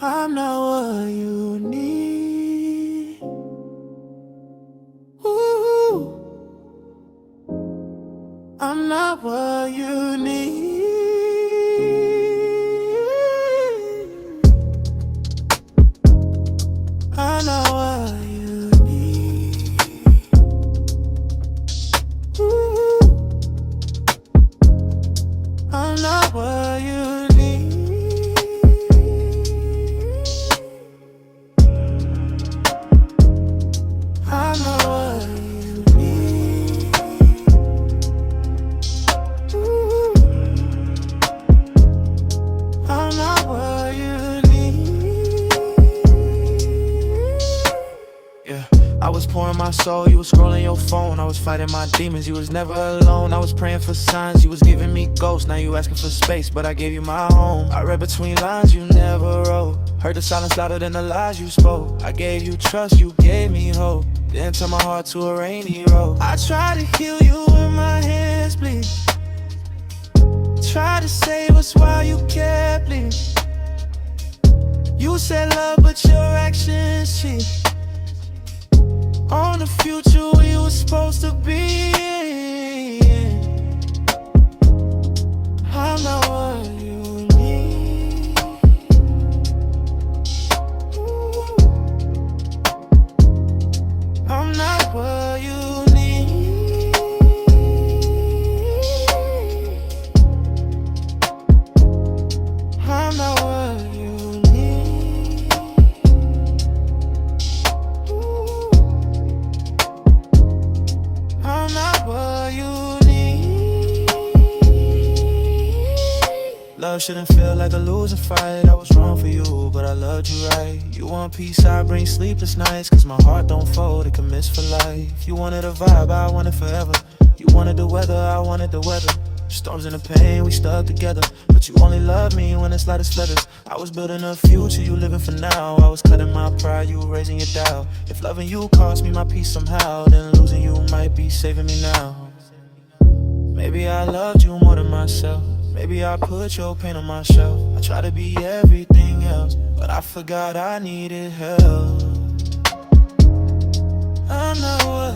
I'm not what you need. Ooh, I'm not what you need. I'm not what you need. Ooh, I'm not what you need. I'm not what you need. Ooh, I'm not what you need. Yeah, I was pouring my soul, you was scrolling your phone. I was fighting my demons, you was never alone. I was praying for signs, you was giving me ghosts. Now you asking for space, but I gave you my home. I read between lines, you never wrote. Heard the silence louder than the lies you spoke. I gave you trust, you gave me hope. Then turned my heart to a rainy road. I tried to heal you when my hands bleed. Tried to save us while you kept bleeding. You said love, but your actions cheat on the future we were supposed to be in. I'm not what you need. Ooh, I'm not what you need. I'm not what you need. Ooh, I'm not what you need. Love shouldn't feel like a losing fight. I was wrong for you, but I loved you right. You want peace, I bring sleepless nights. Cause my heart don't fold, it commits for life. You wanted a vibe, I wanted forever. You wanted the weather, I wanted the weather. Storms and the pain, we stuck together. But you only love me when it's light as feathers. I was building a future, you living for now. I was cutting my pride, you raising your doubt. If loving you cost me my peace somehow, then losing you might be saving me now. Maybe I loved you more than myself. Maybe I put your pain on my shelf. I tried to be everything else, but I forgot I needed help. I'm not what